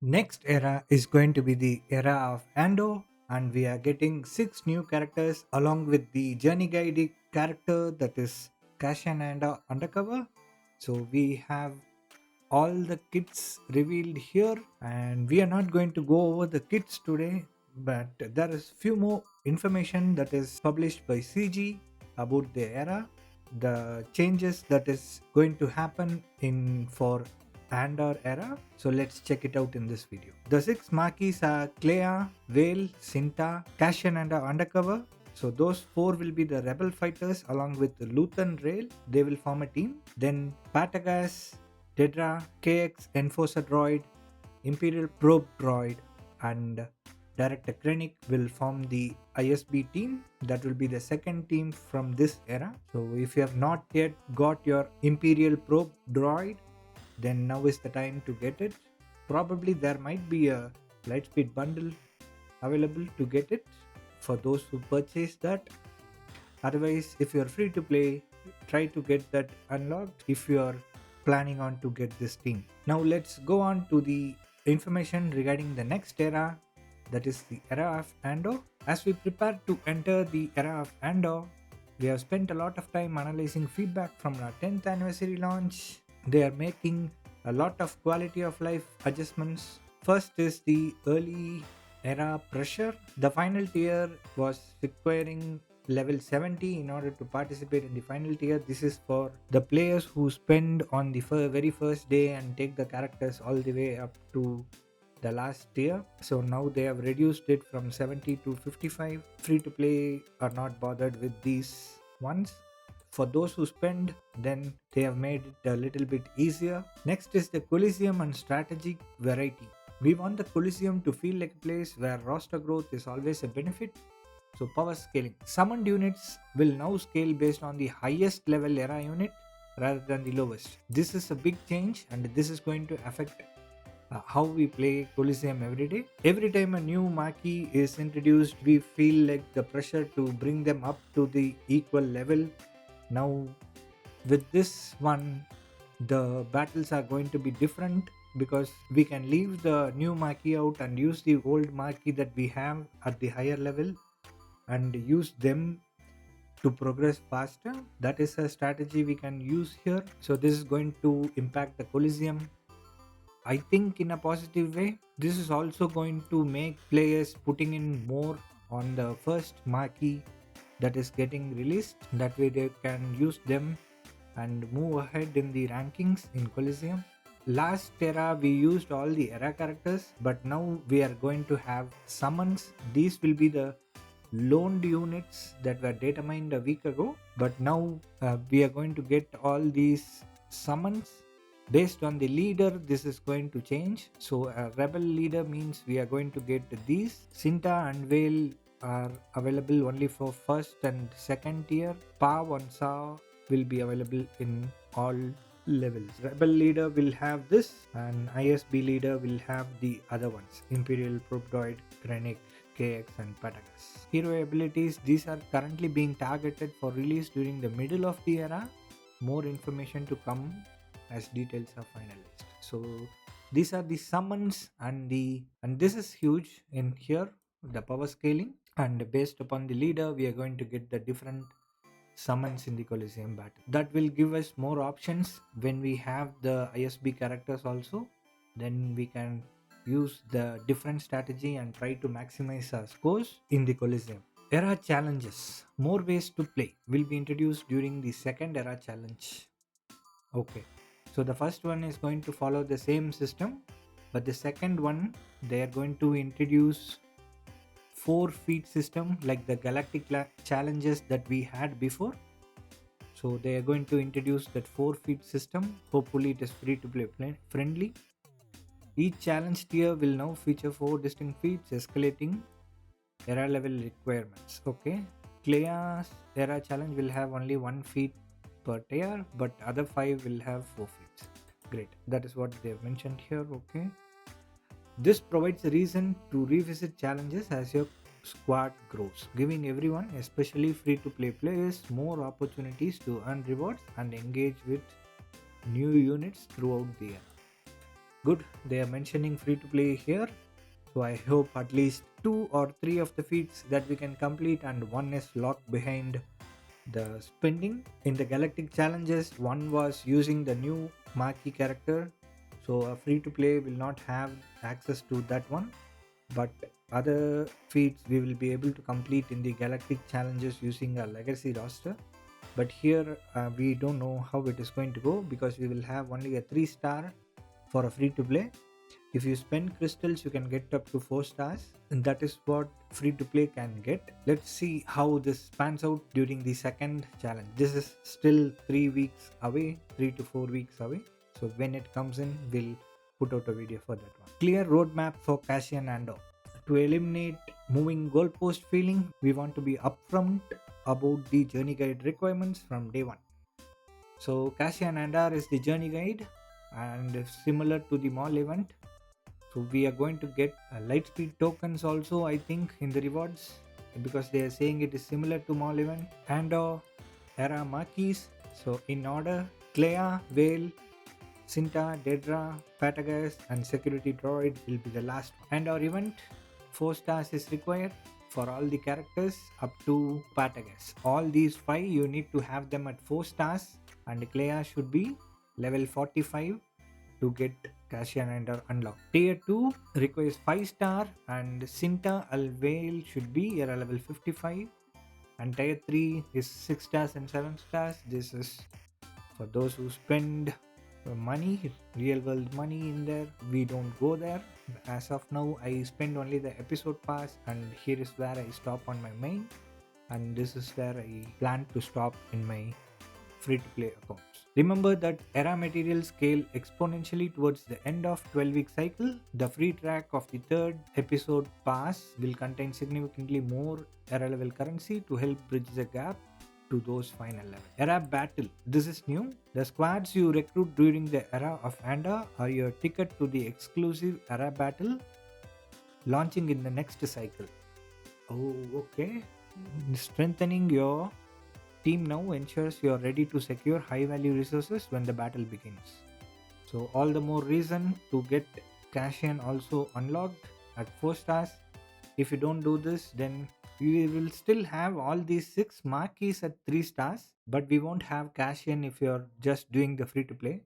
Next era is going to be the era of Andor, and we are getting 6 new characters along with the journey guide character that is Cassian and Undercover. So we have all the kits revealed here, and we are not going to go over the kits today, but there is few more information that is published by CG about the era, the changes that is going to happen in for Andor Era. So let's check it out in this video. The 6 marquees are Clea, Vale, Cinta, Cassian and Undercover. So those 4 will be the rebel fighters along with Luthen Rail. They will form a team. Then Patagas, Dedra, KX Enforcer Droid, Imperial Probe Droid, and Director Krennic will form the ISB team. That will be the second team from this era. So if you have not yet got your Imperial Probe Droid, then now is the time to get it. Probably there might be a Lightspeed bundle available to get it for those who purchase that. Otherwise, if you're free to play, try to get that unlocked if you're planning on to get this team. Now let's go on to the information regarding the next era, that is the era of Andor. As we prepare to enter the era of Andor, we have spent a lot of time analyzing feedback from our 10th anniversary launch. They are making a lot of quality of life adjustments. First is the early era pressure. The final tier was requiring level 70 in order to participate in the final tier. This is for the players who spend on the very first day and take the characters all the way up to the last tier. So now they have reduced it from 70 to 55. Free to play are not bothered with these ones. For those who spend, then they have made it a little bit easier. Next is the Coliseum and strategic variety. We want the Coliseum to feel like a place where roster growth is always a benefit. So power scaling. Summoned units will now scale based on the highest level era unit rather than the lowest. This is a big change, and this is going to affect how we play Coliseum every day. Every time a new marquee is introduced, we feel like the pressure to bring them up to the equal level. Now with this one, the battles are going to be different because we can leave the new marquee out and use the old marquee that we have at the higher level and use them to progress faster. That is a strategy we can use here. So this is going to impact the Coliseum, I think, in a positive way. This is also going to make players putting in more on the first marquee that is getting released. That way they can use them and move ahead in the rankings in Coliseum. Last era we used all the era characters, but now we are going to have summons. These will be the loaned units that were determined a week ago, but now we are going to get all these summons based on the leader. This is going to change. So a rebel leader means we are going to get these. Cinta and Vale are available only for first and second tier. Pav and Sa will be available in all levels. Rebel leader will have this, and ISB leader will have the other ones: Imperial, Probdoid, Krennic, KX and Patagas. Hero abilities, these are currently being targeted for release during the middle of the era. More information to come as details are finalized. So these are the summons and this is huge in here, the power scaling, and based upon the leader we are going to get the different summons in the Coliseum battle. That will give us more options when we have the ISB characters also. Then we can use the different strategy and try to maximize our scores in the Coliseum. Era challenges. More ways to play will be introduced during the second era challenge. Okay. So the first one is going to follow the same system, but the second one they are going to introduce 4 feet system like the galactic challenges that we had before. So they are going to introduce that 4 feet system. Hopefully it is free to play friendly. Each challenge tier will now feature 4 distinct feats escalating era level requirements. Okay. Clea's era challenge will have only 1 feat per tier, but other 5 will have 4 feats. Great. That is what they have mentioned here. Okay. This provides a reason to revisit challenges as your squad grows, giving everyone, especially free to play players, more opportunities to earn rewards and engage with new units throughout the year. good. They are mentioning free to play here. So I hope at least two or three of the feats that we can complete, and one is locked behind the spending. In the Galactic challenges, one was using the new marquee character. So a free to play will not have access to that one, but other feats we will be able to complete in the Galactic challenges using a legacy roster. But here we don't know how it is going to go, because we will have only a 3 star for a free to play. If you spend crystals, you can get up to 4 stars, and that is what free to play can get. Let's see how this pans out during the second challenge. This is still 3 weeks away, 3 to 4 weeks away. So when it comes in, we'll put out a video for that one. Clear roadmap for Cassian Andor. To eliminate moving goalpost feeling, we want to be upfront about the journey guide requirements from day one. So Cassian Andor is the journey guide, and similar to the mall event. So we are going to get light speed tokens also, I think, in the rewards, because they are saying it is similar to mall event. Andor Era marquees. So in order: Clea, Vale, Cinta, Dedra, Patagas, and Security Droid will be the last one. And our event, 4 stars is required for all the characters up to Patagas. All these 5 you need to have them at 4 stars, and Clea should be level 45 to get Cassian Ender unlocked. Tier 2 requires 5 star, and Cinta Alvale should be a level 55. And tier 3 is 6 stars and 7 stars. This is for those who spend money, real world money in there. We don't go there. As of now, I spend only the episode pass, and here is where I stop on my main, and this is where I plan to stop in my free to play accounts. Remember that era materials scale exponentially towards the end of 12-week cycle. The free track of the third episode pass will contain significantly more era level currency to help bridge the gap to those final levels. Era battle. This is new. The squads you recruit during the era of Andor are your ticket to the exclusive era battle launching in the next cycle. Oh, okay. Strengthening your team now ensures you are ready to secure high value resources when the battle begins. So all the more reason to get Cassian also unlocked at 4 stars. If you don't do this, then we will still have all these 6 marquees at 3 stars, but we won't have Cassian if you're just doing the free to play.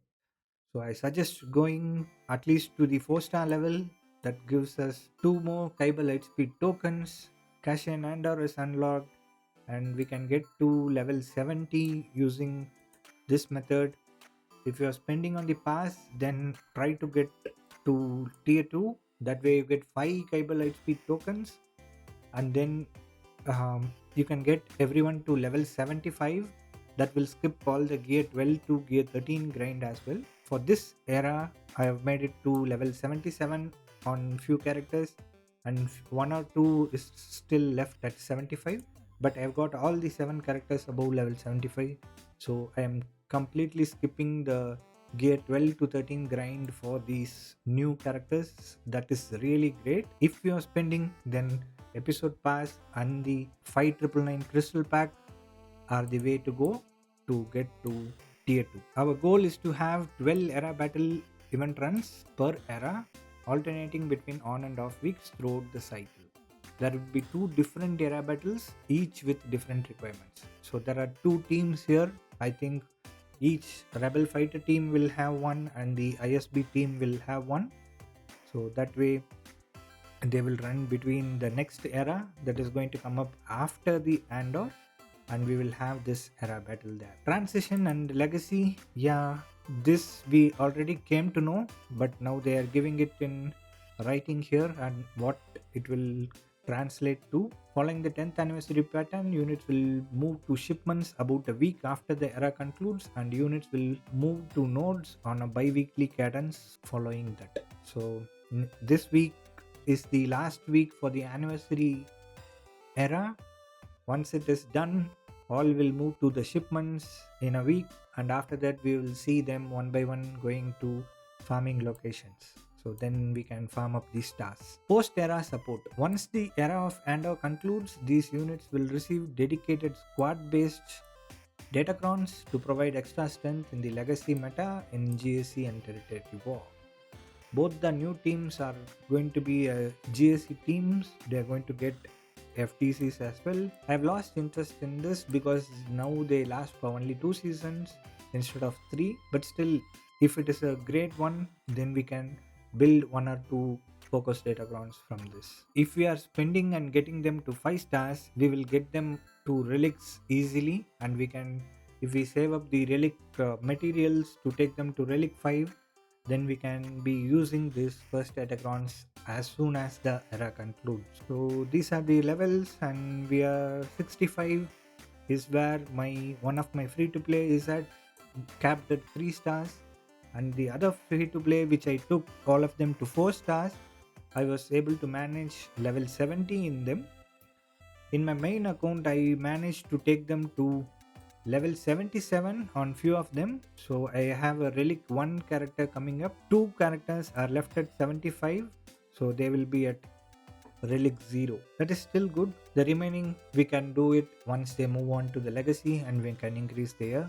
So I suggest going at least to the 4-star level. That gives us 2 more Kyber Lightspeed tokens. Cassian Andor is unlocked, and we can get to level 70 using this method. If you are spending on the pass, then try to get to tier 2. That way you get 5 Kyber Lightspeed tokens, and then you can get everyone to level 75. That will skip all the gear 12 to gear 13 grind as well. For this era, I have made it to level 77 on few characters, and 1 or 2 is still left at 75, but I've got all the 7 characters above level 75. So I am completely skipping the gear 12 to 13 grind for these new characters. That is really great. If you are spending, then episode pass and the 5999 crystal pack are the way to go to get to tier 2. Our goal is to have 12 era battle event runs per era, alternating between on and off weeks throughout the cycle. There will be 2 different era battles, each with different requirements. So there are 2 teams here. I think each rebel fighter team will have one, and the ISB team will have one. So that way they will run between the next era that is going to come up after the Andor, and we will have this era battle there. Transition and legacy, yeah, this we already came to know, but now they are giving it in writing here, and what it will translate to. Following the 10th anniversary pattern, units will move to shipments about a week after the era concludes, and units will move to nodes on a bi-weekly cadence following that. So this week is the last week for the anniversary era. Once it is done, all will move to the shipments in a week, and after that we will see them one by one going to farming locations. So then we can farm up these stars. Post era support. Once the era of Andor concludes, these units will receive dedicated squad based datacrons to provide extra strength in the legacy meta in GSC and territory war. Both the new teams are going to be GSC teams. They are going to get FTCs as well. I've lost interest in this because now they last for only 2 seasons instead of three. But still, if it is a great one, then we can build one or two focus data grounds from this. If we are spending and getting them to 5 stars, we will get them to relics easily, and we can, if we save up the relic materials to take them to relic 5, then we can be using these first datacrons as soon as the era concludes. So these are the levels, and we are 65 is where my one of my free to play is at, capped at 3 stars, and the other free to play which I took all of them to 4 stars, I was able to manage level 70 in them. In my main account, I managed to take them to level 77 on few of them. So I have a relic 1 character coming up. 2 characters are left at 75. So they will be at relic 0. That is still good. The remaining we can do it once they move on to the legacy, and we can increase their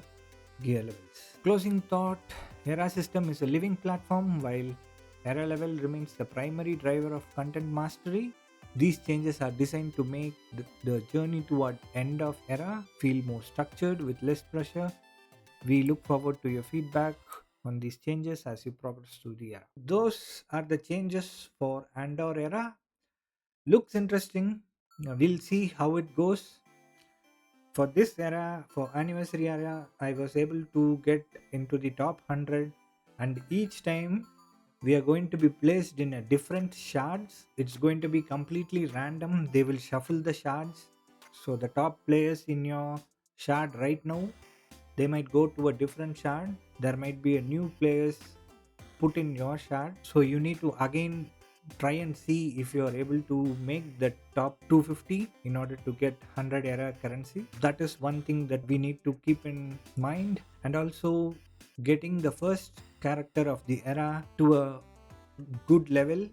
gear levels. Closing thought, Era system is a living platform while Era level remains the primary driver of content mastery. These changes are designed to make the journey toward end of Era feel more structured with less pressure. We look forward to your feedback on these changes as you progress through the era. Those are the changes for Andor Era. Looks interesting. We'll see how it goes. For this era, for anniversary era, I was able to get into the top 100, and each time we are going to be placed in a different shards. It's going to be completely random. They will shuffle the shards. So the top players in your shard right now, they might go to a different shard. There might be a new players put in your shard. So you need to again try and see if you are able to make the top 250 in order to get 100 era currency. That is one thing that we need to keep in mind. And also, getting the first character of the era to a good level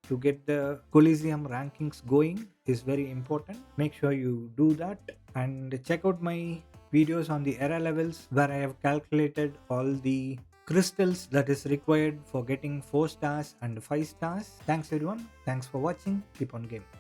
to get the Coliseum rankings going is very important. Make sure you do that, and check out my videos on the era levels where I have calculated all the crystals that is required for getting 4 stars and 5 stars. Thanks everyone. Thanks for watching. Keep on gaming.